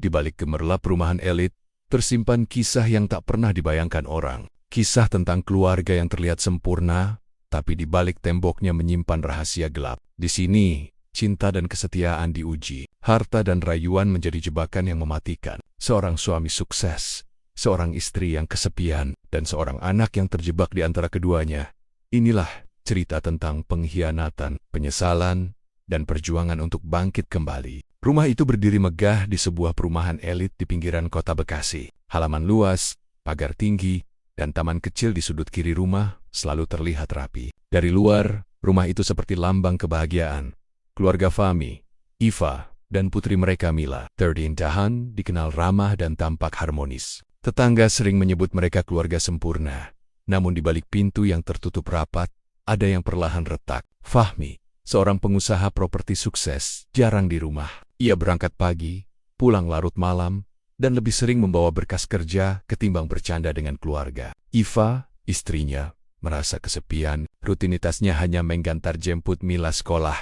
Di balik gemerlap perumahan elit, tersimpan kisah yang tak pernah dibayangkan orang. Kisah tentang keluarga yang terlihat sempurna, tapi di balik temboknya menyimpan rahasia gelap. Di sini, cinta dan kesetiaan diuji. Harta dan rayuan menjadi jebakan yang mematikan. Seorang suami sukses, seorang istri yang kesepian, dan seorang anak yang terjebak di antara keduanya. Inilah cerita tentang pengkhianatan, penyesalan, dan perjuangan untuk bangkit kembali. Rumah itu berdiri megah di sebuah perumahan elit di pinggiran kota Bekasi. Halaman luas, pagar tinggi, dan taman kecil di sudut kiri rumah selalu terlihat rapi. Dari luar, rumah itu seperti lambang kebahagiaan. Keluarga Fahmi, Iva, dan putri mereka Mila, 13 Dahan, dikenal ramah dan tampak harmonis. Tetangga sering menyebut mereka keluarga sempurna. Namun di balik pintu yang tertutup rapat, ada yang perlahan retak. Fahmi, seorang pengusaha properti sukses, jarang di rumah. Ia berangkat pagi, pulang larut malam, dan lebih sering membawa berkas kerja ketimbang bercanda dengan keluarga. Iva, istrinya, merasa kesepian. Rutinitasnya hanya menggantar jemput Mila sekolah,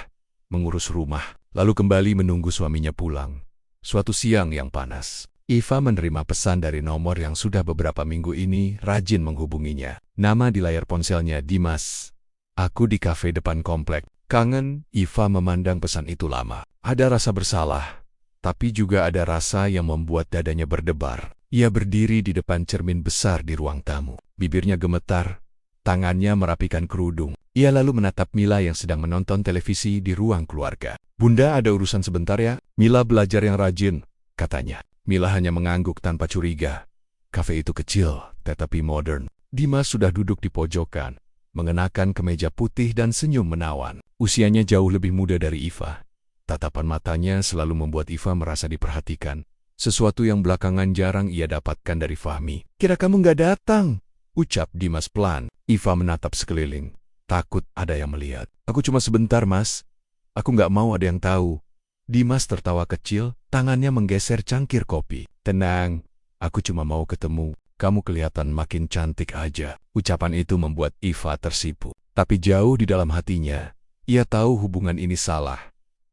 mengurus rumah, lalu kembali menunggu suaminya pulang. Suatu siang yang panas, Iva menerima pesan dari nomor yang sudah beberapa minggu ini rajin menghubunginya. Nama di layar ponselnya Dimas. Aku di kafe depan komplek. Kangen, Iva memandang pesan itu lama. Ada rasa bersalah, tapi juga ada rasa yang membuat dadanya berdebar. Ia berdiri di depan cermin besar di ruang tamu. Bibirnya gemetar, tangannya merapikan kerudung. Ia lalu menatap Mila yang sedang menonton televisi di ruang keluarga. Bunda, ada urusan sebentar ya? Mila belajar yang rajin, katanya. Mila hanya mengangguk tanpa curiga. Kafe itu kecil, tetapi modern. Dimas sudah duduk di pojokan, mengenakan kemeja putih dan senyum menawan. Usianya jauh lebih muda dari Iva. Tatapan matanya selalu membuat Iva merasa diperhatikan. Sesuatu yang belakangan jarang ia dapatkan dari Fahmi. Kira kamu nggak datang? Ucap Dimas pelan. Iva menatap sekeliling. Takut ada yang melihat. Aku cuma sebentar, Mas. Aku nggak mau ada yang tahu. Dimas tertawa kecil, tangannya menggeser cangkir kopi. Tenang, aku cuma mau ketemu. Kamu kelihatan makin cantik aja. Ucapan itu membuat Iva tersipu. Tapi jauh di dalam hatinya, ia tahu hubungan ini salah.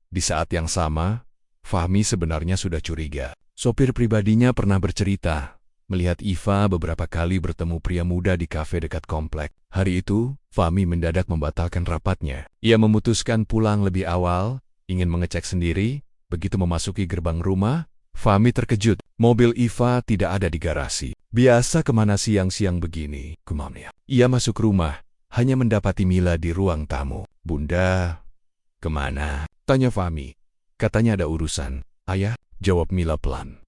Di saat yang sama, Fahmi sebenarnya sudah curiga. Sopir pribadinya pernah bercerita, melihat Iva beberapa kali bertemu pria muda di kafe dekat komplek. Hari itu, Fahmi mendadak membatalkan rapatnya. Ia memutuskan pulang lebih awal, ingin mengecek sendiri. Begitu memasuki gerbang rumah, Fahmi terkejut. Mobil Iva tidak ada di garasi. Biasa kemana siang-siang begini, gumamnya. Ia masuk rumah, hanya mendapati Mila di ruang tamu. Bunda, kemana? Tanya Fahmi. Katanya ada urusan. Ayah, jawab Mila pelan.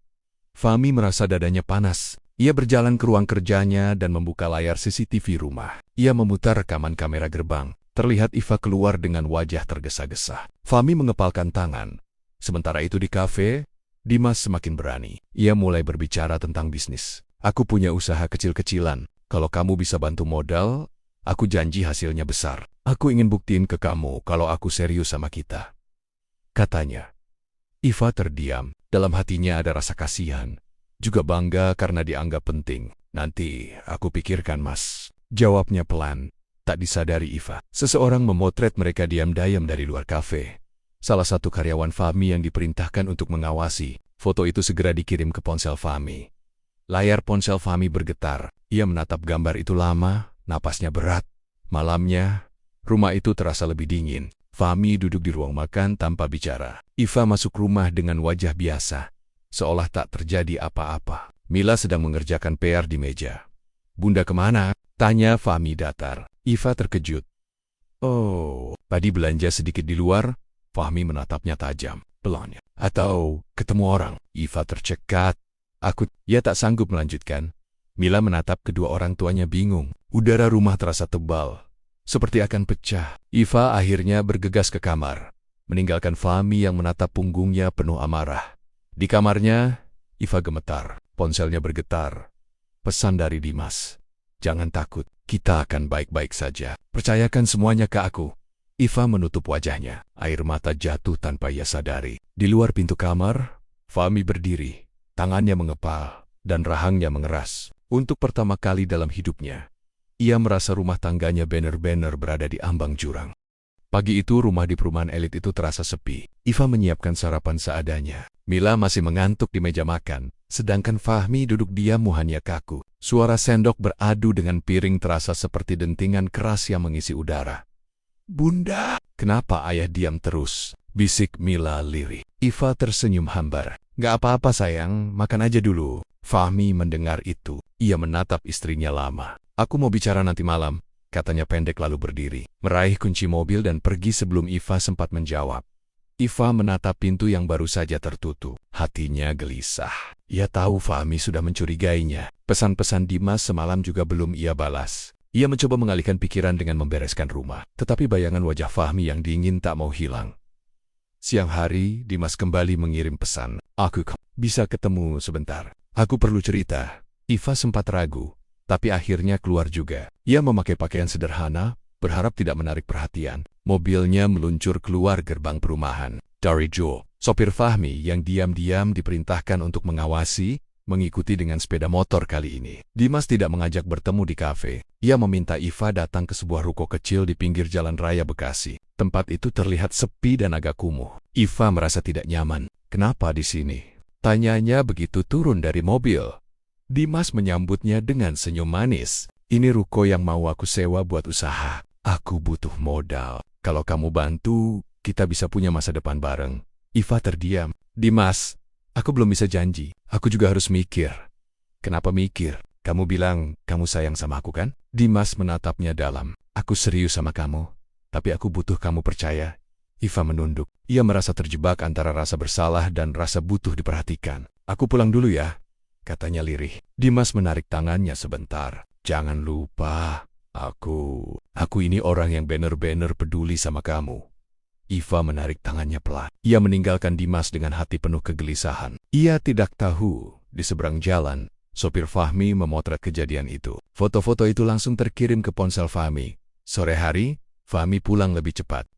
Fahmi merasa dadanya panas. Ia berjalan ke ruang kerjanya dan membuka layar CCTV rumah. Ia memutar rekaman kamera gerbang. Terlihat Iva keluar dengan wajah tergesa-gesa. Fahmi mengepalkan tangan. Sementara itu di kafe, Dimas semakin berani. Ia mulai berbicara tentang bisnis. Aku punya usaha kecil-kecilan. Kalau kamu bisa bantu modal, aku janji hasilnya besar. Aku ingin buktiin ke kamu kalau aku serius sama kita, katanya. Iva terdiam. Dalam hatinya ada rasa kasihan, juga bangga karena dianggap penting. Nanti aku pikirkan, Mas, jawabnya pelan. Tak disadari Iva, seseorang memotret mereka diam-diam dari luar kafe. Salah satu karyawan Fahmi yang diperintahkan untuk mengawasi. Foto itu segera dikirim ke ponsel Fahmi. Layar ponsel Fahmi bergetar. Ia menatap gambar itu lama, napasnya berat. Malamnya, rumah itu terasa lebih dingin. Fahmi duduk di ruang makan tanpa bicara. Iva masuk rumah dengan wajah biasa, seolah tak terjadi apa-apa. Mila sedang mengerjakan PR di meja. Bunda kemana? Tanya Fahmi datar. Iva terkejut. Oh, tadi belanja sedikit di luar. Fahmi menatapnya tajam. Pelannya. Atau ketemu orang? Iva tercekat. Ia tak sanggup melanjutkan. Mila menatap kedua orang tuanya bingung. Udara rumah terasa tebal, seperti akan pecah. Iva akhirnya bergegas ke kamar, meninggalkan Fahmi yang menatap punggungnya penuh amarah. Di kamarnya, Iva gemetar. Ponselnya bergetar. Pesan dari Dimas. Jangan takut, kita akan baik-baik saja. Percayakan semuanya ke aku. Iva menutup wajahnya. Air mata jatuh tanpa ia sadari. Di luar pintu kamar, Fahmi berdiri. Tangannya mengepal, dan rahangnya mengeras. Untuk pertama kali dalam hidupnya, ia merasa rumah tangganya benar-benar berada di ambang jurang. Pagi itu rumah di perumahan elit itu terasa sepi. Iva menyiapkan sarapan seadanya. Mila masih mengantuk di meja makan, sedangkan Fahmi duduk diam hanya kaku. Suara sendok beradu dengan piring terasa seperti dentingan keras yang mengisi udara. "Bunda, kenapa ayah diam terus?" bisik Mila lirih. Iva tersenyum hambar. "Gak apa-apa sayang, makan aja dulu." Fahmi mendengar itu. Ia menatap istrinya lama. "Aku mau bicara nanti malam," katanya pendek lalu berdiri. Meraih kunci mobil dan pergi sebelum Iva sempat menjawab. Iva menatap pintu yang baru saja tertutup. Hatinya gelisah. Ia tahu Fahmi sudah mencurigainya. Pesan-pesan Dimas semalam juga belum ia balas. Ia mencoba mengalihkan pikiran dengan membereskan rumah. Tetapi bayangan wajah Fahmi yang dingin tak mau hilang. Siang hari, Dimas kembali mengirim pesan. "Aku bisa ketemu sebentar. Aku perlu cerita." Iva sempat ragu, tapi akhirnya keluar juga. Ia memakai pakaian sederhana, berharap tidak menarik perhatian. Mobilnya meluncur keluar gerbang perumahan. Dari Joe, sopir Fahmi yang diam-diam diperintahkan untuk mengikuti dengan sepeda motor kali ini. Dimas tidak mengajak bertemu di kafe. Ia meminta Iva datang ke sebuah ruko kecil di pinggir jalan raya Bekasi. Tempat itu terlihat sepi dan agak kumuh. Iva merasa tidak nyaman. "Kenapa di sini?" tanyanya begitu turun dari mobil. Dimas menyambutnya dengan senyum manis. "Ini ruko yang mau aku sewa buat usaha. Aku butuh modal. Kalau kamu bantu, kita bisa punya masa depan bareng." Iva terdiam. "Dimas, aku belum bisa janji. Aku juga harus mikir." "Kenapa mikir? Kamu bilang kamu sayang sama aku kan?" Dimas menatapnya dalam. "Aku serius sama kamu, tapi aku butuh kamu percaya." Iva menunduk. Ia merasa terjebak antara rasa bersalah dan rasa butuh diperhatikan. "Aku pulang dulu ya," katanya lirih. Dimas menarik tangannya sebentar. "Jangan lupa, aku ini orang yang benar-benar peduli sama kamu." Iva menarik tangannya pelan. Ia meninggalkan Dimas dengan hati penuh kegelisahan. Ia tidak tahu, di seberang jalan, sopir Fahmi memotret kejadian itu. Foto-foto itu langsung terkirim ke ponsel Fahmi. Sore hari, Fahmi pulang lebih cepat.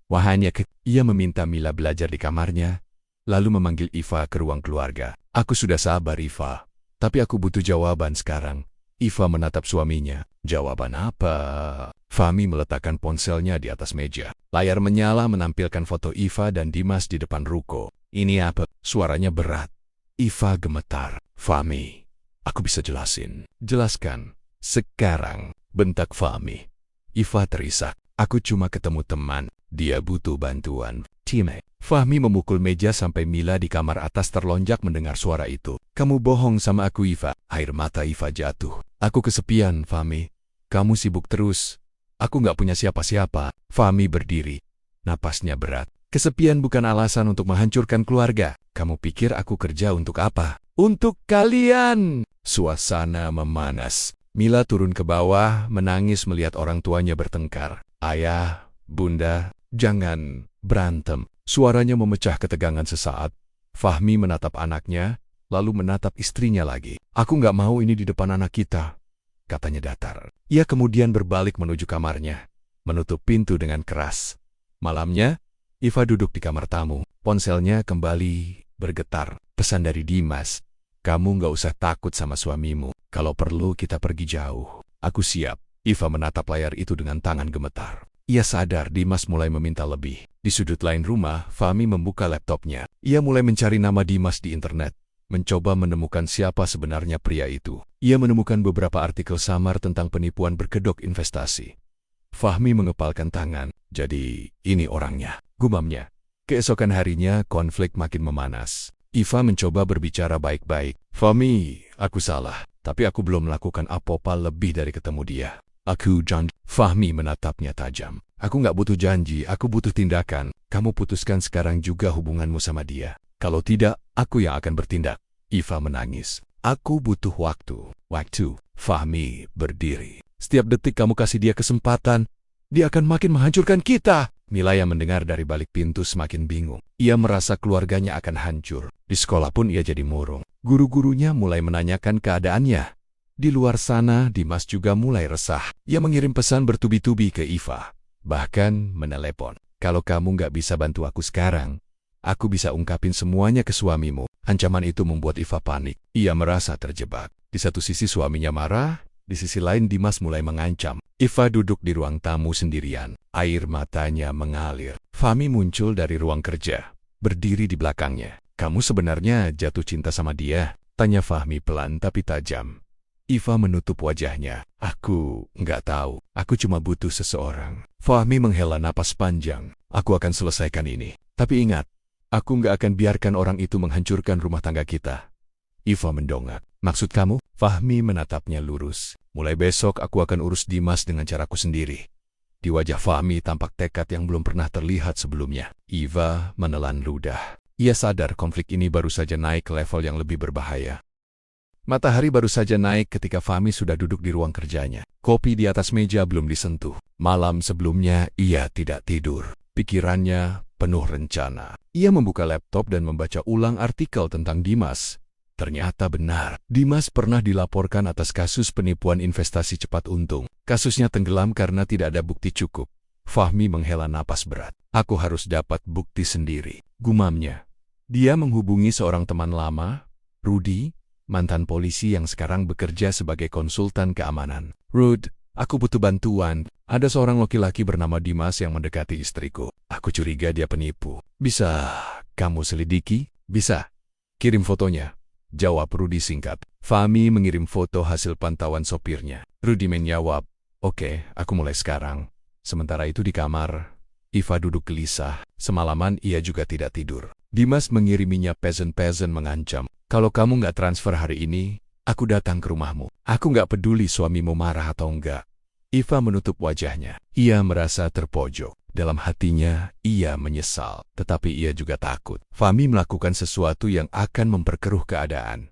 Ia meminta Mila belajar di kamarnya, lalu memanggil Iva ke ruang keluarga. "Aku sudah sabar, Iva. Tapi aku butuh jawaban sekarang." Iva menatap suaminya. "Jawaban apa?" Fahmi meletakkan ponselnya di atas meja. Layar menyala menampilkan foto Iva dan Dimas di depan ruko. "Ini apa?" Suaranya berat. Iva gemetar. "Fahmi, aku bisa jelasin." "Jelaskan." "Sekarang," bentak Fahmi. Iva terisak. "Aku cuma ketemu teman. Dia butuh bantuan." "Time." Fahmi memukul meja sampai Mila di kamar atas terlonjak mendengar suara itu. "Kamu bohong sama aku, Iva." Air mata Iva jatuh. "Aku kesepian, Fahmi. Kamu sibuk terus. Aku nggak punya siapa-siapa." Fahmi berdiri. Napasnya berat. "Kesepian bukan alasan untuk menghancurkan keluarga. Kamu pikir aku kerja untuk apa?" "Untuk kalian." Suasana memanas. Mila turun ke bawah, menangis melihat orang tuanya bertengkar. "Ayah, Bunda, jangan berantem." Suaranya memecah ketegangan sesaat. Fahmi menatap anaknya, lalu menatap istrinya lagi. "Aku nggak mau ini di depan anak kita," katanya datar. Ia kemudian berbalik menuju kamarnya, menutup pintu dengan keras. Malamnya, Iva duduk di kamar tamu. Ponselnya kembali bergetar. Pesan dari Dimas. "Kamu nggak usah takut sama suamimu. Kalau perlu kita pergi jauh. Aku siap." Iva menatap layar itu dengan tangan gemetar. Ia sadar Dimas mulai meminta lebih. Di sudut lain rumah, Fahmi membuka laptopnya. Ia mulai mencari nama Dimas di internet, mencoba menemukan siapa sebenarnya pria itu. Ia menemukan beberapa artikel samar tentang penipuan berkedok investasi. Fahmi mengepalkan tangan. "Jadi, ini orangnya," gumamnya. Keesokan harinya, konflik makin memanas. Iva mencoba berbicara baik-baik. "Fahmi, aku salah, tapi aku belum melakukan apa-apa lebih dari ketemu dia. Aku janji." Fahmi menatapnya tajam. "Aku nggak butuh janji, aku butuh tindakan. Kamu putuskan sekarang juga hubunganmu sama dia. Kalau tidak, aku yang akan bertindak." Iva menangis. "Aku butuh waktu." "Waktu?" Fahmi berdiri. "Setiap detik kamu kasih dia kesempatan, dia akan makin menghancurkan kita." Mila yang mendengar dari balik pintu semakin bingung. Ia merasa keluarganya akan hancur. Di sekolah pun ia jadi murung. Guru-gurunya mulai menanyakan keadaannya. Di luar sana, Dimas juga mulai resah. Ia mengirim pesan bertubi-tubi ke Iva. Bahkan menelepon. "Kalau kamu nggak bisa bantu aku sekarang, aku bisa ungkapin semuanya ke suamimu." Ancaman itu membuat Iva panik. Ia merasa terjebak. Di satu sisi suaminya marah, di sisi lain Dimas mulai mengancam. Iva duduk di ruang tamu sendirian. Air matanya mengalir. Fahmi muncul dari ruang kerja, berdiri di belakangnya. Kamu sebenarnya jatuh cinta sama dia? Tanya Fahmi pelan tapi tajam. Iva menutup wajahnya. Aku nggak tahu. Aku cuma butuh seseorang. Fahmi menghela napas panjang. Aku akan selesaikan ini. Tapi ingat, aku nggak akan biarkan orang itu menghancurkan rumah tangga kita. Iva mendongak. Maksud kamu? Fahmi menatapnya lurus. Mulai besok aku akan urus Dimas dengan caraku sendiri. Di wajah Fahmi tampak tekad yang belum pernah terlihat sebelumnya. Iva menelan ludah. Ia sadar konflik ini baru saja naik ke level yang lebih berbahaya. Matahari baru saja naik ketika Fahmi sudah duduk di ruang kerjanya. Kopi di atas meja belum disentuh. Malam sebelumnya ia tidak tidur. Pikirannya penuh rencana. Ia membuka laptop dan membaca ulang artikel tentang Dimas. Ternyata benar, Dimas pernah dilaporkan atas kasus penipuan investasi cepat untung. Kasusnya tenggelam karena tidak ada bukti cukup. Fahmi menghela napas berat. Aku harus dapat bukti sendiri, gumamnya. Dia menghubungi seorang teman lama, Rudy, mantan polisi yang sekarang bekerja sebagai konsultan keamanan. Rud, aku butuh bantuan. Ada seorang laki-laki bernama Dimas yang mendekati istriku. Aku curiga dia penipu. Bisa kamu selidiki? Bisa. Kirim fotonya. Jawab Rudy singkat. Fahmi mengirim foto hasil pantauan sopirnya. Rudy menjawab, oke, aku mulai sekarang. Sementara itu di kamar, Iva duduk gelisah. Semalaman ia juga tidak tidur. Dimas mengiriminya pesan-pesan mengancam. Kalau kamu nggak transfer hari ini, aku datang ke rumahmu. Aku nggak peduli suamimu marah atau enggak. Iva menutup wajahnya. Ia merasa terpojok. Dalam hatinya, ia menyesal, tetapi ia juga takut. Fahmi melakukan sesuatu yang akan memperkeruh keadaan.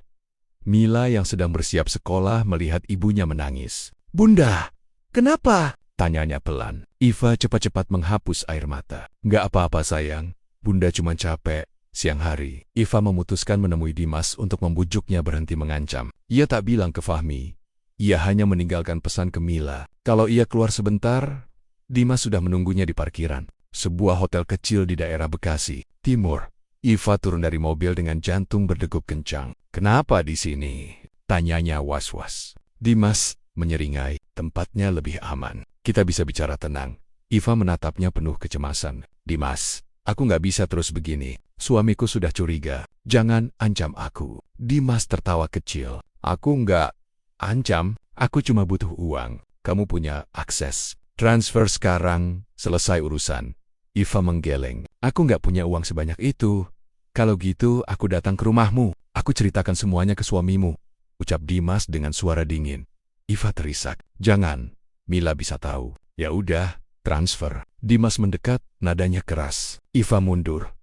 Mila yang sedang bersiap sekolah melihat ibunya menangis. Bunda, kenapa? Tanyanya pelan. Iva cepat-cepat menghapus air mata. Nggak apa-apa sayang, Bunda cuma capek. Siang hari, Iva memutuskan menemui Dimas untuk membujuknya berhenti mengancam. Ia tak bilang ke Fahmi. Ia hanya meninggalkan pesan ke Mila. Kalau ia keluar sebentar, Dimas sudah menunggunya di parkiran, sebuah hotel kecil di daerah Bekasi Timur. Iva turun dari mobil dengan jantung berdegup kencang. Kenapa di sini? Tanyanya was-was. Dimas menyeringai, tempatnya lebih aman. Kita bisa bicara tenang. Iva menatapnya penuh kecemasan. Dimas, aku nggak bisa terus begini. Suamiku sudah curiga. Jangan ancam aku. Dimas tertawa kecil. Aku nggak ancam, aku cuma butuh uang. Kamu punya akses. Transfer sekarang, selesai urusan. Iva menggeleng. Aku nggak punya uang sebanyak itu. Kalau gitu, aku datang ke rumahmu. Aku ceritakan semuanya ke suamimu. Ucap Dimas dengan suara dingin. Iva terisak. Jangan, Mila bisa tahu. Ya udah, transfer. Dimas mendekat, nadanya keras. Iva mundur,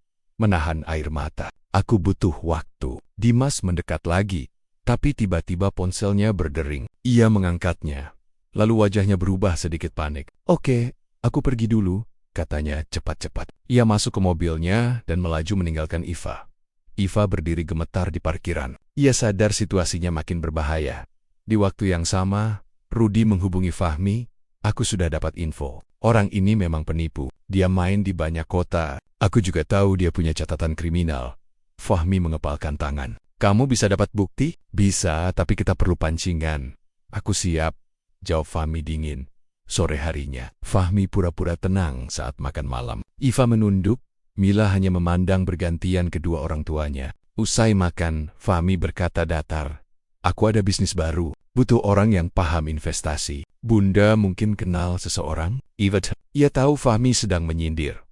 menahan air mata. Aku butuh waktu. Dimas mendekat lagi, tapi tiba-tiba ponselnya berdering. Ia mengangkatnya. Lalu wajahnya berubah sedikit panik. Oke, aku pergi dulu, katanya cepat-cepat. Ia masuk ke mobilnya dan melaju meninggalkan Iva. Iva berdiri gemetar di parkiran. Ia sadar situasinya makin berbahaya. Di waktu yang sama, Rudy menghubungi Fahmi. Aku sudah dapat info. Orang ini memang penipu. Dia main di banyak kota. Aku juga tahu dia punya catatan kriminal. Fahmi mengepalkan tangan. Kamu bisa dapat bukti? Bisa, tapi kita perlu pancingan. Aku siap. Jawab Fahmi dingin. Sore harinya, Fahmi pura-pura tenang saat makan malam. Iva menunduk, Mila hanya memandang bergantian kedua orang tuanya. Usai makan, Fahmi berkata datar. Aku ada bisnis baru, butuh orang yang paham investasi. Bunda mungkin kenal seseorang? Ia tahu Fahmi sedang menyindir.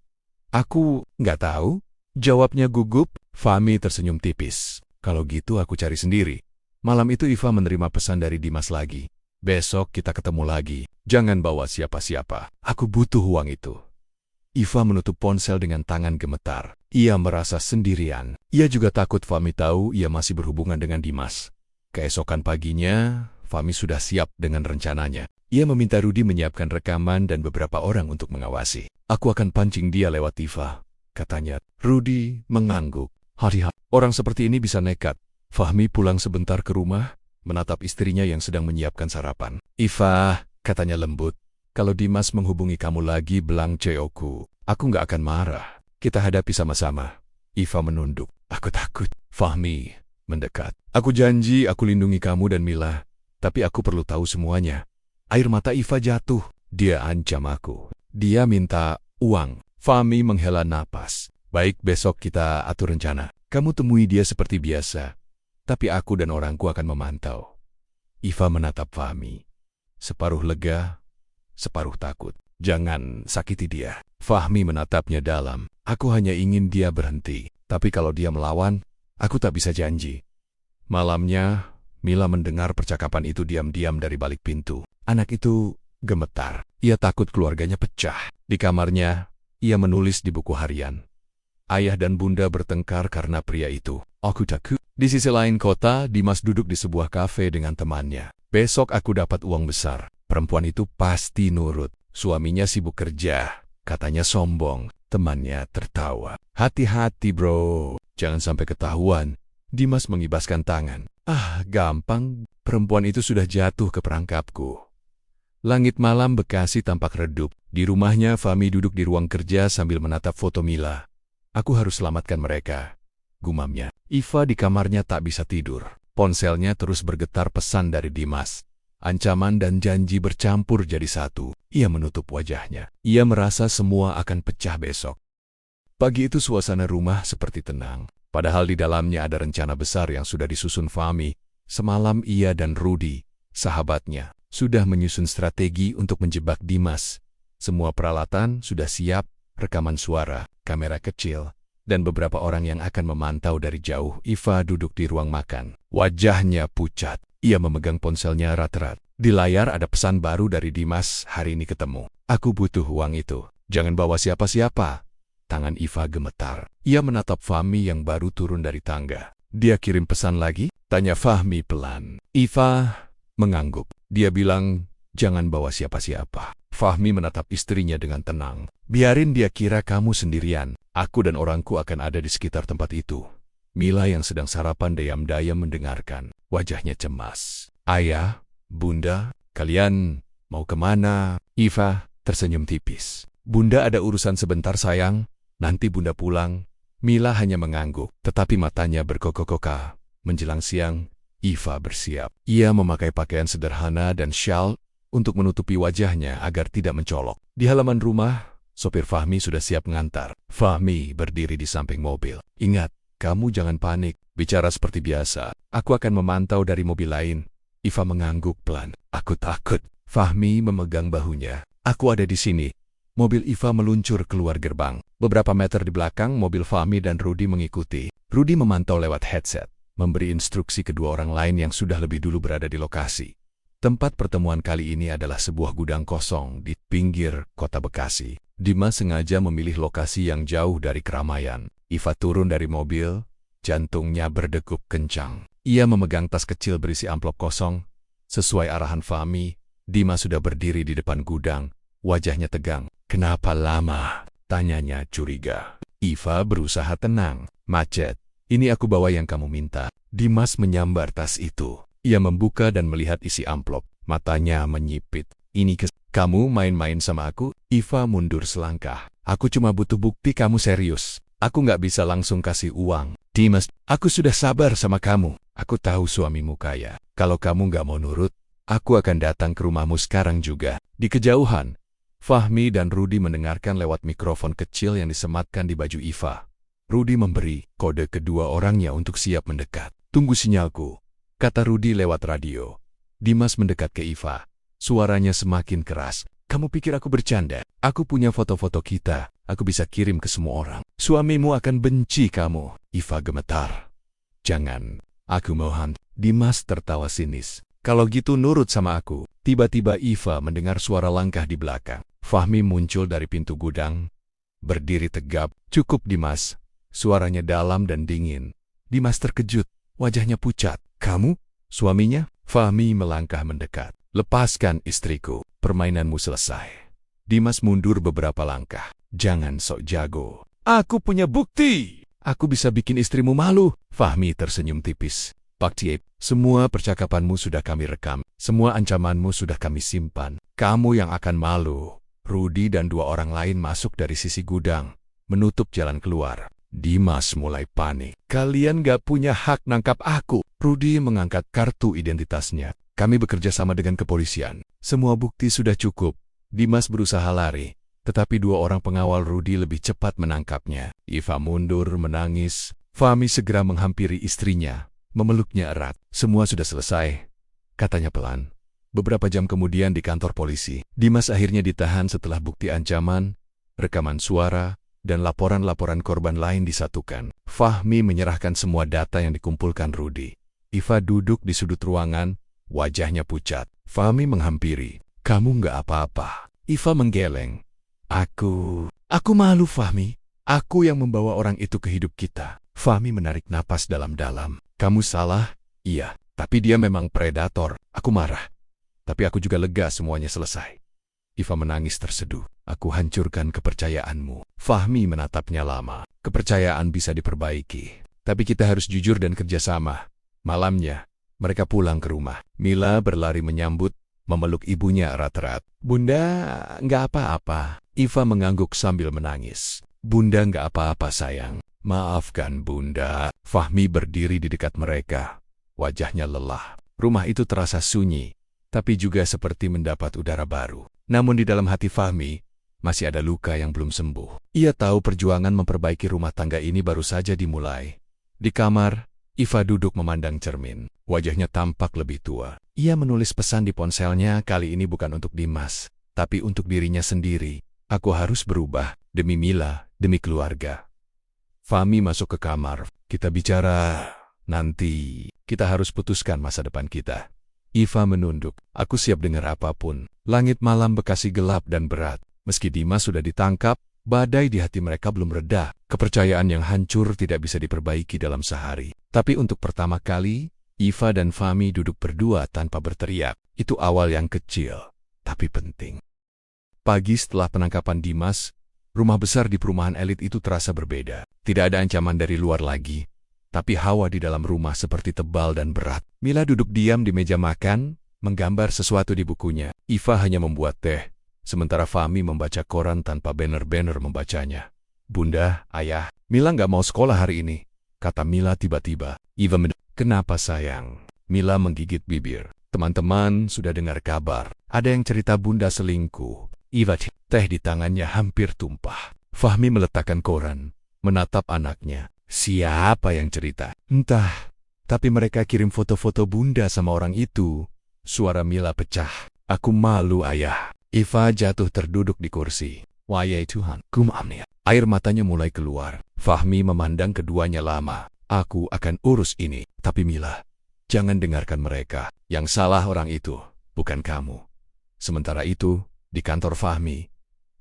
Aku nggak tahu, jawabnya gugup. Fahmi tersenyum tipis. Kalau gitu aku cari sendiri. Malam itu Iva menerima pesan dari Dimas lagi. Besok kita ketemu lagi. Jangan bawa siapa-siapa. Aku butuh uang itu. Iva menutup ponsel dengan tangan gemetar. Ia merasa sendirian. Ia juga takut Fahmi tahu ia masih berhubungan dengan Dimas. Keesokan paginya, Fahmi sudah siap dengan rencananya. Ia meminta Rudy menyiapkan rekaman dan beberapa orang untuk mengawasi. Aku akan pancing dia lewat Iva, katanya. Rudy mengangguk. Hari-hari orang seperti ini bisa nekat. Fahmi pulang sebentar ke rumah, menatap istrinya yang sedang menyiapkan sarapan. Iva, katanya lembut, kalau Dimas menghubungi kamu lagi belang ceoku, aku nggak akan marah. Kita hadapi sama-sama. Iva menunduk. Aku takut. Fahmi mendekat. Aku janji aku lindungi kamu dan Mila, tapi aku perlu tahu semuanya. Air mata Iva jatuh. Dia ancam aku. Dia minta uang. Fahmi menghela napas. Baik, besok kita atur rencana. Kamu temui dia seperti biasa. Tapi aku dan orangku akan memantau. Iva menatap Fahmi. Separuh lega, separuh takut. Jangan sakiti dia. Fahmi menatapnya dalam. Aku hanya ingin dia berhenti. Tapi kalau dia melawan, aku tak bisa janji. Malamnya, Mila mendengar percakapan itu diam-diam dari balik pintu. Anak itu gemetar. Ia takut keluarganya pecah. Di kamarnya, ia menulis di buku harian. Ayah dan bunda bertengkar karena pria itu. Aku takut. Di sisi lain kota, Dimas duduk di sebuah kafe dengan temannya. Besok aku dapat uang besar. Perempuan itu pasti nurut. Suaminya sibuk kerja. Katanya sombong. Temannya tertawa. Hati-hati bro. Jangan sampai ketahuan. Dimas mengibaskan tangan. Gampang. Perempuan itu sudah jatuh ke perangkapku. Langit malam Bekasi tampak redup. Di rumahnya, Fahmi duduk di ruang kerja sambil menatap foto Mila. Aku harus selamatkan mereka, gumamnya. Iva di kamarnya tak bisa tidur. Ponselnya terus bergetar pesan dari Dimas. Ancaman dan janji bercampur jadi satu. Ia menutup wajahnya. Ia merasa semua akan pecah besok. Pagi itu suasana rumah seperti tenang. Padahal di dalamnya ada rencana besar yang sudah disusun Fahmi. Semalam ia dan Rudi, sahabatnya, sudah menyusun strategi untuk menjebak Dimas. Semua peralatan sudah siap, rekaman suara, kamera kecil, dan beberapa orang yang akan memantau dari jauh. Iva duduk di ruang makan. Wajahnya pucat. Ia memegang ponselnya erat-erat. Di layar ada pesan baru dari Dimas, hari ini ketemu. Aku butuh uang itu. Jangan bawa siapa-siapa. Tangan Iva gemetar. Ia menatap Fahmi yang baru turun dari tangga. Dia kirim pesan lagi? Tanya Fahmi pelan. Iva mengangguk. Dia bilang, jangan bawa siapa-siapa. Fahmi menatap istrinya dengan tenang. Biarin dia kira kamu sendirian. Aku dan orangku akan ada di sekitar tempat itu. Mila yang sedang sarapan diam-diam mendengarkan. Wajahnya cemas. Ayah, bunda, kalian mau kemana? Iva tersenyum tipis. Bunda ada urusan sebentar sayang. Nanti bunda pulang. Mila hanya mengangguk, tetapi matanya berkokok-kokah. Menjelang siang, Iva bersiap. Ia memakai pakaian sederhana dan syal untuk menutupi wajahnya agar tidak mencolok. Di halaman rumah, sopir Fahmi sudah siap mengantar. Fahmi berdiri di samping mobil. Ingat, kamu jangan panik. Bicara seperti biasa. Aku akan memantau dari mobil lain. Iva mengangguk pelan. Aku takut. Fahmi memegang bahunya. Aku ada di sini. Mobil Iva meluncur keluar gerbang. Beberapa meter di belakang, mobil Fahmi dan Rudi mengikuti. Rudi memantau lewat headset, memberi instruksi kedua orang lain yang sudah lebih dulu berada di lokasi. Tempat pertemuan kali ini adalah sebuah gudang kosong di pinggir kota Bekasi. Dimas sengaja memilih lokasi yang jauh dari keramaian. Iva turun dari mobil, jantungnya berdegup kencang. Ia memegang tas kecil berisi amplop kosong. Sesuai arahan Fahmi, Dimas sudah berdiri di depan gudang, wajahnya tegang. Kenapa lama? Tanyanya curiga. Iva berusaha tenang. Macet. Ini aku bawa yang kamu minta. Dimas menyambar tas itu. Ia membuka dan melihat isi amplop. Matanya menyipit. Ini kamu main-main sama aku? Iva mundur selangkah. Aku cuma butuh bukti kamu serius. Aku nggak bisa langsung kasih uang. Dimas, aku sudah sabar sama kamu. Aku tahu suamimu kaya. Kalau kamu nggak mau nurut, aku akan datang ke rumahmu sekarang juga. Di kejauhan, Fahmi dan Rudi mendengarkan lewat mikrofon kecil yang disematkan di baju Iva. Rudi memberi kode kedua orangnya untuk siap mendekat. Tunggu sinyalku, kata Rudi lewat radio. Dimas mendekat ke Iva. Suaranya semakin keras. Kamu pikir aku bercanda? Aku punya foto-foto kita. Aku bisa kirim ke semua orang. Suamimu akan benci kamu. Iva gemetar. Jangan, aku mohon. Dimas tertawa sinis. Kalau gitu nurut sama aku. Tiba-tiba Iva mendengar suara langkah di belakang. Fahmi muncul dari pintu gudang. Berdiri tegap. Cukup Dimas. Suaranya dalam dan dingin. Dimas terkejut. Wajahnya pucat. Kamu? Suaminya? Fahmi melangkah mendekat. Lepaskan istriku. Permainanmu selesai. Dimas mundur beberapa langkah. Jangan sok jago. Aku punya bukti. Aku bisa bikin istrimu malu. Fahmi tersenyum tipis. Pak Tiep, semua percakapanmu sudah kami rekam. Semua ancamanmu sudah kami simpan. Kamu yang akan malu. Rudi dan dua orang lain masuk dari sisi gudang, menutup jalan keluar. Dimas mulai panik. Kalian gak punya hak nangkap aku. Rudi mengangkat kartu identitasnya. Kami bekerja sama dengan kepolisian. Semua bukti sudah cukup. Dimas berusaha lari, tetapi dua orang pengawal Rudy lebih cepat menangkapnya. Iva mundur menangis. Fahmi segera menghampiri istrinya, memeluknya erat. Semua sudah selesai, katanya pelan. Beberapa jam kemudian di kantor polisi, Dimas akhirnya ditahan setelah bukti ancaman, rekaman suara, dan laporan-laporan korban lain disatukan. Fahmi menyerahkan semua data yang dikumpulkan Rudy. Iva duduk di sudut ruangan, wajahnya pucat. Fahmi menghampiri. Kamu nggak apa-apa. Iva menggeleng. Aku malu, Fahmi. Aku yang membawa orang itu ke hidup kita. Fahmi menarik napas dalam-dalam. Kamu salah? Iya, tapi dia memang predator. Aku marah. Tapi aku juga lega semuanya selesai. Iva menangis terseduh. Aku hancurkan kepercayaanmu. Fahmi menatapnya lama. Kepercayaan bisa diperbaiki. Tapi kita harus jujur dan kerjasama. Malamnya, mereka pulang ke rumah. Mila berlari menyambut, memeluk ibunya erat-erat. Bunda, nggak apa-apa. Iva mengangguk sambil menangis. Bunda nggak apa-apa, sayang. Maafkan, Bunda. Fahmi berdiri di dekat mereka. Wajahnya lelah. Rumah itu terasa sunyi, tapi juga seperti mendapat udara baru. Namun di dalam hati Fahmi, masih ada luka yang belum sembuh. Ia tahu perjuangan memperbaiki rumah tangga ini baru saja dimulai. Di kamar, Iva duduk memandang cermin. Wajahnya tampak lebih tua. Ia menulis pesan di ponselnya, kali ini bukan untuk Dimas, tapi untuk dirinya sendiri. Aku harus berubah, demi Mila, demi keluarga. Fahmi masuk ke kamar. Kita bicara nanti. Kita harus putuskan masa depan kita. Iva menunduk. Aku siap dengar apapun. Langit malam bekasi gelap dan berat. Meski Dimas sudah ditangkap, badai di hati mereka belum reda. Kepercayaan yang hancur tidak bisa diperbaiki dalam sehari. Tapi untuk pertama kali, Iva dan Fahmi duduk berdua tanpa berteriak. Itu awal yang kecil, tapi penting. Pagi setelah penangkapan Dimas, rumah besar di perumahan elit itu terasa berbeda. Tidak ada ancaman dari luar lagi, tapi hawa di dalam rumah seperti tebal dan berat. Mila duduk diam di meja makan, menggambar sesuatu di bukunya. Iva hanya membuat teh, sementara Fahmi membaca koran tanpa banner-banner membacanya. Bunda, ayah, Mila nggak mau sekolah hari ini, kata Mila tiba-tiba. Iva kenapa sayang? Mila menggigit bibir. Teman-teman sudah dengar kabar. Ada yang cerita Bunda selingkuh. Iva teh di tangannya hampir tumpah. Fahmi meletakkan koran, menatap anaknya. Siapa yang cerita? Entah, tapi mereka kirim foto-foto Bunda sama orang itu. Suara Mila pecah. Aku malu, ayah. Iva jatuh terduduk di kursi. Wahai Tuhan, kumamnya. Air matanya mulai keluar. Fahmi memandang keduanya lama. Aku akan urus ini. Tapi Mila, jangan dengarkan mereka. Yang salah orang itu, bukan kamu. Sementara itu, di kantor Fahmi,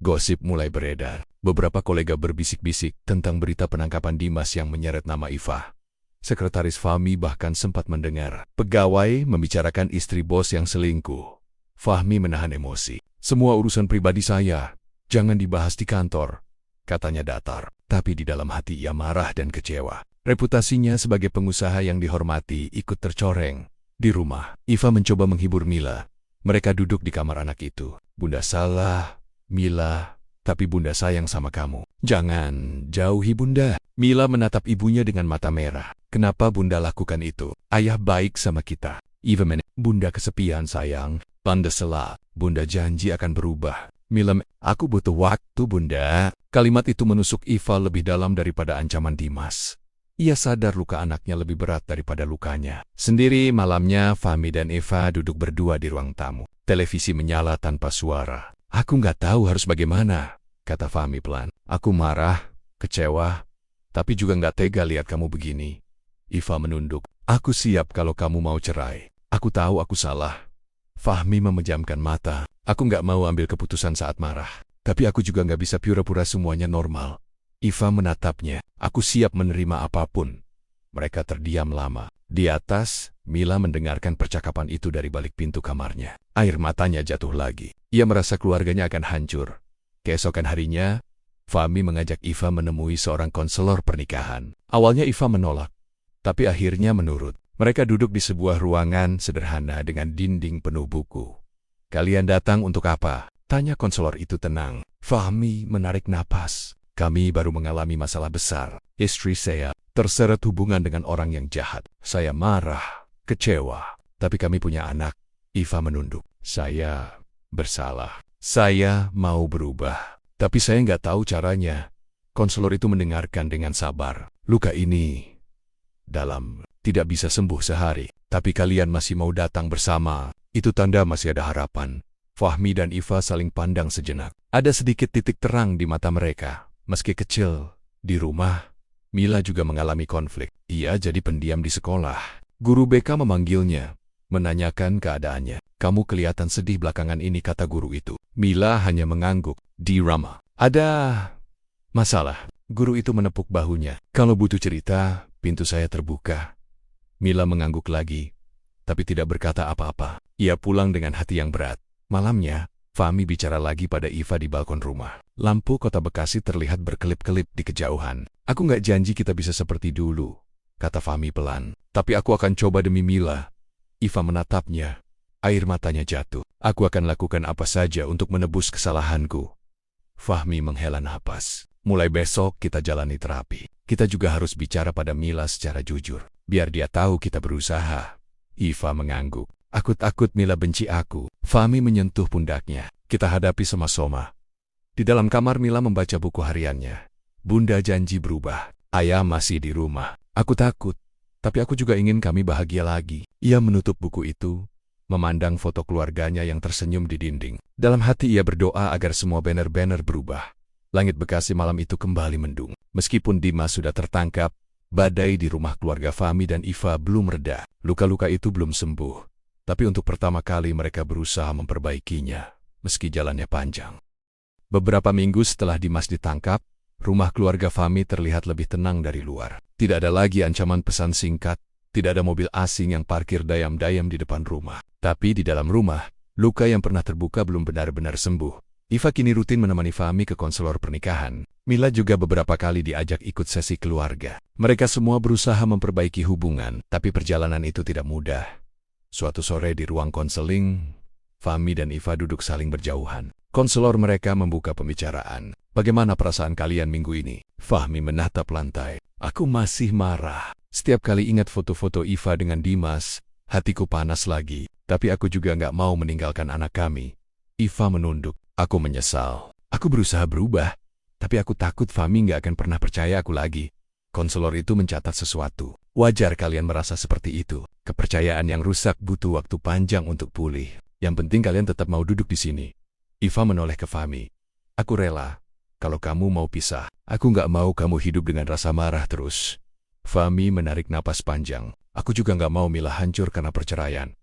gosip mulai beredar. Beberapa kolega berbisik-bisik tentang berita penangkapan Dimas yang menyeret nama Iva. Sekretaris Fahmi bahkan sempat mendengar pegawai membicarakan istri bos yang selingkuh. Fahmi menahan emosi. Semua urusan pribadi saya, jangan dibahas di kantor, katanya datar. Tapi di dalam hati ia marah dan kecewa. Reputasinya sebagai pengusaha yang dihormati ikut tercoreng. Di rumah, Iva mencoba menghibur Mila. Mereka duduk di kamar anak itu. Bunda salah, Mila, tapi Bunda sayang sama kamu. Jangan jauhi Bunda. Mila menatap ibunya dengan mata merah. Kenapa Bunda lakukan itu? Ayah baik sama kita. Iva Bunda kesepian sayang. Tanda sela. Bunda janji akan berubah. Mila, aku butuh waktu Bunda. Kalimat itu menusuk Iva lebih dalam daripada ancaman Dimas. Ia sadar luka anaknya lebih berat daripada lukanya. Sendiri malamnya, Fahmi dan Eva duduk berdua di ruang tamu. Televisi menyala tanpa suara. Aku nggak tahu harus bagaimana, kata Fahmi pelan. Aku marah, kecewa, tapi juga nggak tega lihat kamu begini. Iva menunduk. Aku siap kalau kamu mau cerai. Aku tahu aku salah. Fahmi memejamkan mata. Aku nggak mau ambil keputusan saat marah. Tapi aku juga nggak bisa pura-pura semuanya normal. Iva menatapnya. Aku siap menerima apapun. Mereka terdiam lama. Di atas, Mila mendengarkan percakapan itu dari balik pintu kamarnya. Air matanya jatuh lagi. Ia merasa keluarganya akan hancur. Keesokan harinya, Fahmi mengajak Iva menemui seorang konselor pernikahan. Awalnya Iva menolak, tapi akhirnya menurut. Mereka duduk di sebuah ruangan sederhana dengan dinding penuh buku. Kalian datang untuk apa? Tanya konselor itu tenang. Fahmi menarik napas. Kami baru mengalami masalah besar. Istri saya terseret hubungan dengan orang yang jahat. Saya marah, kecewa. Tapi kami punya anak. Iva menunduk. Saya bersalah. Saya mau berubah. Tapi saya nggak tahu caranya. Konselor itu mendengarkan dengan sabar. Luka ini dalam, tidak bisa sembuh sehari. Tapi kalian masih mau datang bersama. Itu tanda masih ada harapan. Fahmi dan Iva saling pandang sejenak. Ada sedikit titik terang di mata mereka. Meski kecil, di rumah, Mila juga mengalami konflik. Ia jadi pendiam di sekolah. Guru BK memanggilnya, menanyakan keadaannya. Kamu kelihatan sedih belakangan ini, kata guru itu. Mila hanya mengangguk. Di Rama. Ada masalah. Guru itu menepuk bahunya. Kalau butuh cerita, pintu saya terbuka. Mila mengangguk lagi, tapi tidak berkata apa-apa. Ia pulang dengan hati yang berat. Malamnya, Fahmi bicara lagi pada Iva di balkon rumah. Lampu kota Bekasi terlihat berkelip-kelip di kejauhan. Aku nggak janji kita bisa seperti dulu, kata Fahmi pelan. Tapi aku akan coba demi Mila. Iva menatapnya. Air matanya jatuh. Aku akan lakukan apa saja untuk menebus kesalahanku. Fahmi menghela napas. Mulai besok kita jalani terapi. Kita juga harus bicara pada Mila secara jujur. Biar dia tahu kita berusaha. Iva mengangguk. Aku takut Mila benci aku. Fahmi menyentuh pundaknya. Kita hadapi sama-sama. Di dalam kamar Mila membaca buku hariannya. Bunda janji berubah. Ayah masih di rumah. Aku takut. Tapi aku juga ingin kami bahagia lagi. Ia menutup buku itu, memandang foto keluarganya yang tersenyum di dinding. Dalam hati ia berdoa agar semua banner-banner berubah. Langit Bekasi malam itu kembali mendung. Meskipun Dimas sudah tertangkap, badai di rumah keluarga Fahmi dan Iva belum reda. Luka-luka itu belum sembuh. Tapi untuk pertama kali mereka berusaha memperbaikinya, meski jalannya panjang. Beberapa minggu setelah Dimas ditangkap, rumah keluarga Fahmi terlihat lebih tenang dari luar. Tidak ada lagi ancaman pesan singkat, tidak ada mobil asing yang parkir dayam-dayam di depan rumah. Tapi di dalam rumah, luka yang pernah terbuka belum benar-benar sembuh. Iva kini rutin menemani Fahmi ke konselor pernikahan. Mila juga beberapa kali diajak ikut sesi keluarga. Mereka semua berusaha memperbaiki hubungan, tapi perjalanan itu tidak mudah. Suatu sore di ruang konseling, Fahmi dan Iva duduk saling berjauhan. Konselor mereka membuka pembicaraan. Bagaimana perasaan kalian minggu ini? Fahmi menatap lantai. Aku masih marah. Setiap kali ingat foto-foto Iva dengan Dimas, hatiku panas lagi. Tapi aku juga nggak mau meninggalkan anak kami. Iva menunduk. Aku menyesal. Aku berusaha berubah. Tapi aku takut Fahmi nggak akan pernah percaya aku lagi. Konselor itu mencatat sesuatu. Wajar kalian merasa seperti itu. Kepercayaan yang rusak butuh waktu panjang untuk pulih. Yang penting kalian tetap mau duduk di sini. Iva menoleh ke Fahmi. Aku rela. Kalau kamu mau pisah, aku nggak mau kamu hidup dengan rasa marah terus. Fahmi menarik napas panjang. Aku juga nggak mau Mila hancur karena perceraian.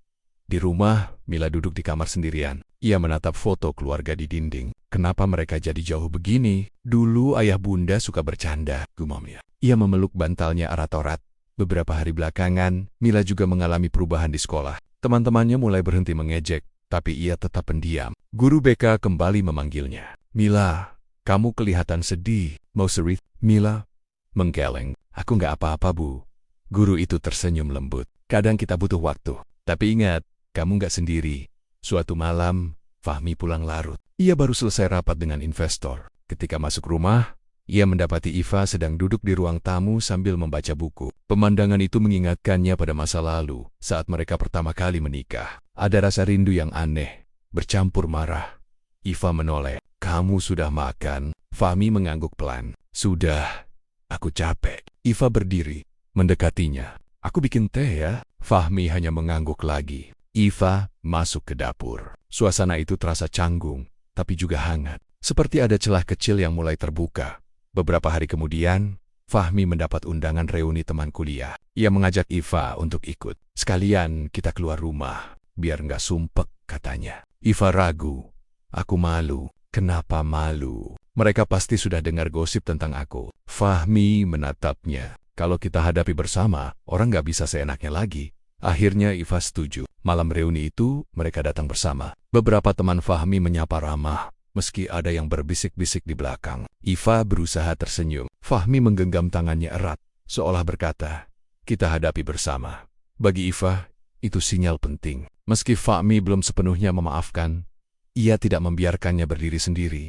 Di rumah, Mila duduk di kamar sendirian. Ia menatap foto keluarga di dinding. Kenapa mereka jadi jauh begini? Dulu ayah bunda suka bercanda, gumamnya. Ia memeluk bantalnya erat-erat. Beberapa hari belakangan, Mila juga mengalami perubahan di sekolah. Teman-temannya mulai berhenti mengejek, tapi ia tetap pendiam. Guru BK kembali memanggilnya. Mila, kamu kelihatan sedih. Mau serit? Mila menggeleng. Aku nggak apa-apa, Bu. Guru itu tersenyum lembut. Kadang kita butuh waktu. Tapi ingat, kamu nggak sendiri. Suatu malam, Fahmi pulang larut. Ia baru selesai rapat dengan investor. Ketika masuk rumah, ia mendapati Iva sedang duduk di ruang tamu sambil membaca buku. Pemandangan itu mengingatkannya pada masa lalu, saat mereka pertama kali menikah. Ada rasa rindu yang aneh, bercampur marah. Iva menoleh. Kamu sudah makan? Fahmi mengangguk pelan. Sudah. Aku capek. Iva berdiri, mendekatinya. Aku bikin teh ya. Fahmi hanya mengangguk lagi. Iva masuk ke dapur. Suasana itu terasa canggung, tapi juga hangat. Seperti ada celah kecil yang mulai terbuka. Beberapa hari kemudian, Fahmi mendapat undangan reuni teman kuliah. Ia mengajak Iva untuk ikut. Sekalian kita keluar rumah, biar nggak sumpek, katanya. Iva ragu. Aku malu. Kenapa malu? Mereka pasti sudah dengar gosip tentang aku. Fahmi menatapnya. Kalau kita hadapi bersama, orang nggak bisa seenaknya lagi. Akhirnya Iva setuju. Malam reuni itu, mereka datang bersama. Beberapa teman Fahmi menyapa ramah, meski ada yang berbisik-bisik di belakang. Iva berusaha tersenyum. Fahmi menggenggam tangannya erat, seolah berkata, kita hadapi bersama. Bagi Iva, itu sinyal penting. Meski Fahmi belum sepenuhnya memaafkan, ia tidak membiarkannya berdiri sendiri.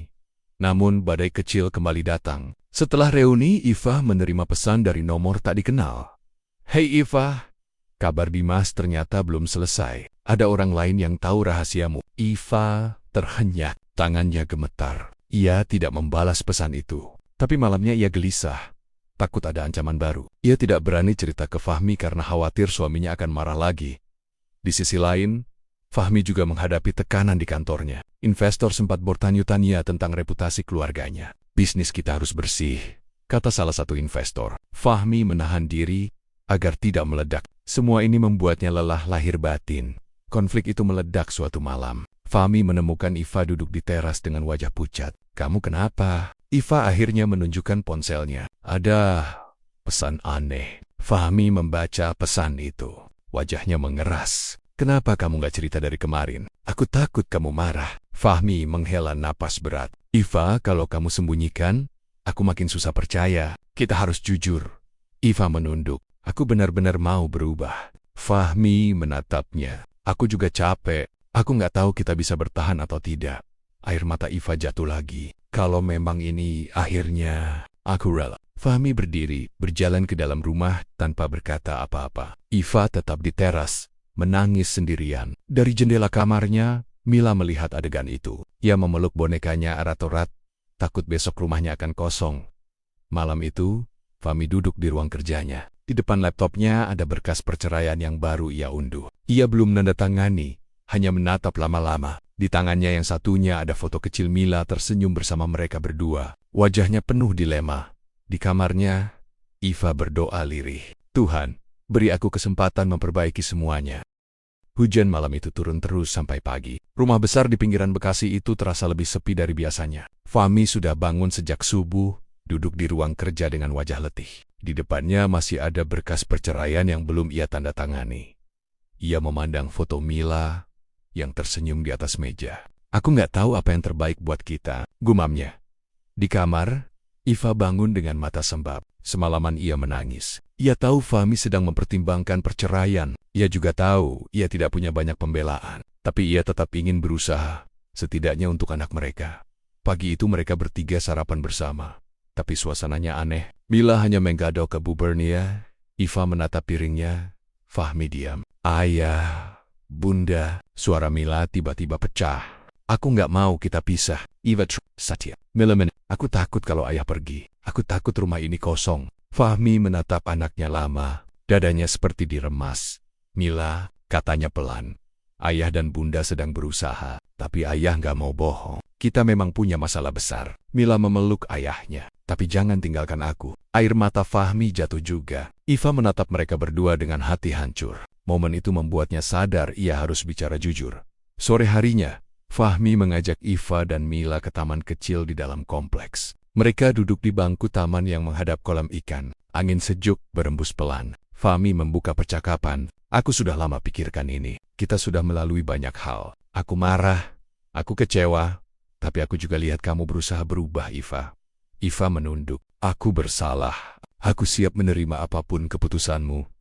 Namun badai kecil kembali datang. Setelah reuni, Iva menerima pesan dari nomor tak dikenal. Hei Iva, Kabar Dimas ternyata belum selesai. Ada orang lain yang tahu rahasiamu. Iva terhenyak, tangannya gemetar. Ia tidak membalas pesan itu. Tapi malamnya ia gelisah. Takut ada ancaman baru. Ia tidak berani cerita ke Fahmi karena khawatir suaminya akan marah lagi. Di sisi lain, Fahmi juga menghadapi tekanan di kantornya. Investor sempat bertanya-tanya tentang reputasi keluarganya. Bisnis kita harus bersih, kata salah satu investor. Fahmi menahan diri agar tidak meledak. Semua ini membuatnya lelah lahir batin. Konflik itu meledak suatu malam. Fahmi menemukan Iva duduk di teras dengan wajah pucat. Kamu kenapa? Iva akhirnya menunjukkan ponselnya. Ada pesan aneh. Fahmi membaca pesan itu. Wajahnya mengeras. Kenapa kamu gak cerita dari kemarin? Aku takut kamu marah. Fahmi menghela napas berat. Iva, kalau kamu sembunyikan, aku makin susah percaya. Kita harus jujur. Iva menunduk. Aku benar-benar mau berubah. Fahmi menatapnya. Aku juga capek. Aku gak tahu kita bisa bertahan atau tidak. Air mata Iva jatuh lagi. Kalau memang ini akhirnya, aku rela. Fahmi berdiri, berjalan ke dalam rumah tanpa berkata apa-apa. Iva tetap di teras, menangis sendirian. Dari jendela kamarnya, Mila melihat adegan itu. Ia memeluk bonekanya erat-erat, takut besok rumahnya akan kosong. Malam itu, Fahmi duduk di ruang kerjanya. Di depan laptopnya ada berkas perceraian yang baru ia unduh. Ia belum menandatangani, hanya menatap lama-lama. Di tangannya yang satunya ada foto kecil Mila tersenyum bersama mereka berdua. Wajahnya penuh dilema. Di kamarnya, Iva berdoa lirih. Tuhan, beri aku kesempatan memperbaiki semuanya. Hujan malam itu turun terus sampai pagi. Rumah besar di pinggiran Bekasi itu terasa lebih sepi dari biasanya. Fahmi sudah bangun sejak subuh, duduk di ruang kerja dengan wajah letih. Di depannya masih ada berkas perceraian yang belum ia tanda tangani. Ia memandang foto Mila yang tersenyum di atas meja. Aku nggak tahu apa yang terbaik buat kita, gumamnya. Di kamar, Iva bangun dengan mata sembab. Semalaman ia menangis. Ia tahu Fahmi sedang mempertimbangkan perceraian. Ia juga tahu ia tidak punya banyak pembelaan. Tapi ia tetap ingin berusaha, setidaknya untuk anak mereka. Pagi itu mereka bertiga sarapan bersama. Tapi suasananya aneh. Mila hanya menggadok ke buburnya. Iva menatap piringnya. Fahmi diam. Ayah, Bunda. Suara Mila tiba-tiba pecah. Aku nggak mau kita pisah. Iva Satya. Mila aku takut kalau ayah pergi. Aku takut rumah ini kosong. Fahmi menatap anaknya lama. Dadanya seperti diremas. Mila, katanya pelan. Ayah dan Bunda sedang berusaha. Tapi ayah nggak mau bohong. Kita memang punya masalah besar. Mila memeluk ayahnya. Tapi jangan tinggalkan aku. Air mata Fahmi jatuh juga. Iva menatap mereka berdua dengan hati hancur. Momen itu membuatnya sadar ia harus bicara jujur. Sore harinya, Fahmi mengajak Iva dan Mila ke taman kecil di dalam kompleks. Mereka duduk di bangku taman yang menghadap kolam ikan. Angin sejuk berembus pelan. Fahmi membuka percakapan. Aku sudah lama pikirkan ini. Kita sudah melalui banyak hal. Aku marah. Aku kecewa. Tapi aku juga lihat kamu berusaha berubah, Iva. Iva menunduk. Aku bersalah. Aku siap menerima apapun keputusanmu.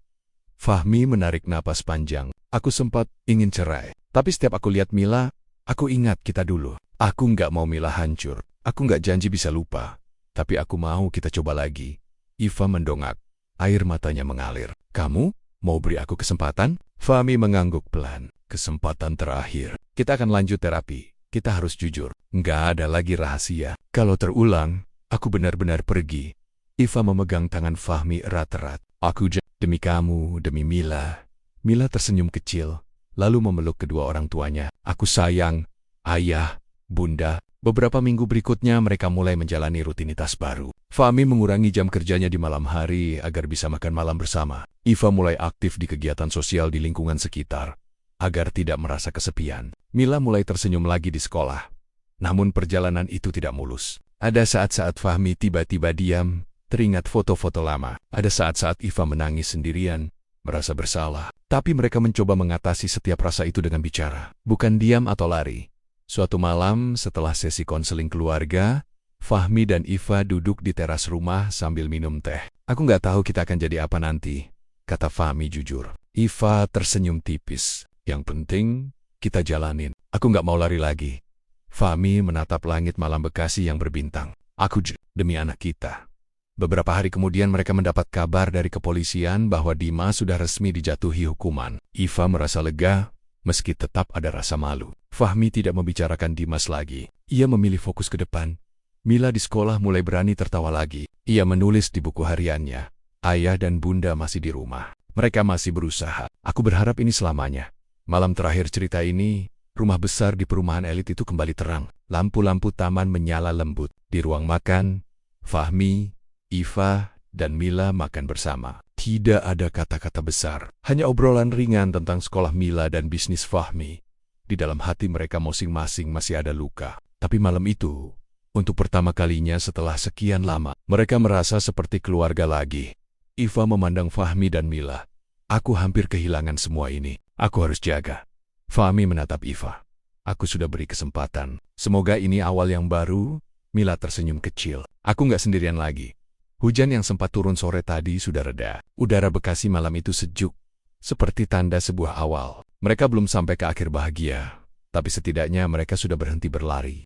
Fahmi menarik napas panjang. Aku sempat ingin cerai. Tapi setiap aku lihat Mila, aku ingat kita dulu. Aku nggak mau Mila hancur. Aku nggak janji bisa lupa. Tapi aku mau kita coba lagi. Iva mendongak. Air matanya mengalir. Kamu mau beri aku kesempatan? Fahmi mengangguk pelan. Kesempatan terakhir. Kita akan lanjut terapi. Kita harus jujur. Nggak ada lagi rahasia. Kalau terulang, aku benar-benar pergi. Iva memegang tangan Fahmi erat-erat. Aku demi kamu, demi Mila. Mila tersenyum kecil, lalu memeluk kedua orang tuanya. Aku sayang, ayah, Bunda. Beberapa minggu berikutnya mereka mulai menjalani rutinitas baru. Fahmi mengurangi jam kerjanya di malam hari agar bisa makan malam bersama. Iva mulai aktif di kegiatan sosial di lingkungan sekitar, agar tidak merasa kesepian. Mila mulai tersenyum lagi di sekolah. Namun perjalanan itu tidak mulus. Ada saat-saat Fahmi tiba-tiba diam, teringat foto-foto lama. Ada saat-saat Iva menangis sendirian, merasa bersalah. Tapi mereka mencoba mengatasi setiap rasa itu dengan bicara, bukan diam atau lari. Suatu malam setelah sesi konseling keluarga, Fahmi dan Iva duduk di teras rumah sambil minum teh. Aku nggak tahu kita akan jadi apa nanti, kata Fahmi jujur. Iva tersenyum tipis. Yang penting, kita jalanin. Aku nggak mau lari lagi. Fahmi menatap langit malam Bekasi yang berbintang. Aku demi anak kita. Beberapa hari kemudian mereka mendapat kabar dari kepolisian bahwa Dimas sudah resmi dijatuhi hukuman. Iva merasa lega, meski tetap ada rasa malu. Fahmi tidak membicarakan Dimas lagi. Ia memilih fokus ke depan. Mila di sekolah mulai berani tertawa lagi. Ia menulis di buku hariannya, "Ayah dan Bunda masih di rumah. Mereka masih berusaha. Aku berharap ini selamanya." Malam terakhir cerita ini, rumah besar di perumahan elit itu kembali terang. Lampu-lampu taman menyala lembut. Di ruang makan, Fahmi, Iva, dan Mila makan bersama. Tidak ada kata-kata besar, hanya obrolan ringan tentang sekolah Mila dan bisnis Fahmi. Di dalam hati mereka masing-masing masih ada luka. Tapi malam itu, untuk pertama kalinya setelah sekian lama, mereka merasa seperti keluarga lagi. Iva memandang Fahmi dan Mila. "Aku hampir kehilangan semua ini. Aku harus jaga." Fahmi menatap Iva. "Aku sudah beri kesempatan. Semoga ini awal yang baru." Mila tersenyum kecil. "Aku nggak sendirian lagi." Hujan yang sempat turun sore tadi sudah reda. Udara Bekasi malam itu sejuk, seperti tanda sebuah awal. Mereka belum sampai ke akhir bahagia, tapi setidaknya mereka sudah berhenti berlari.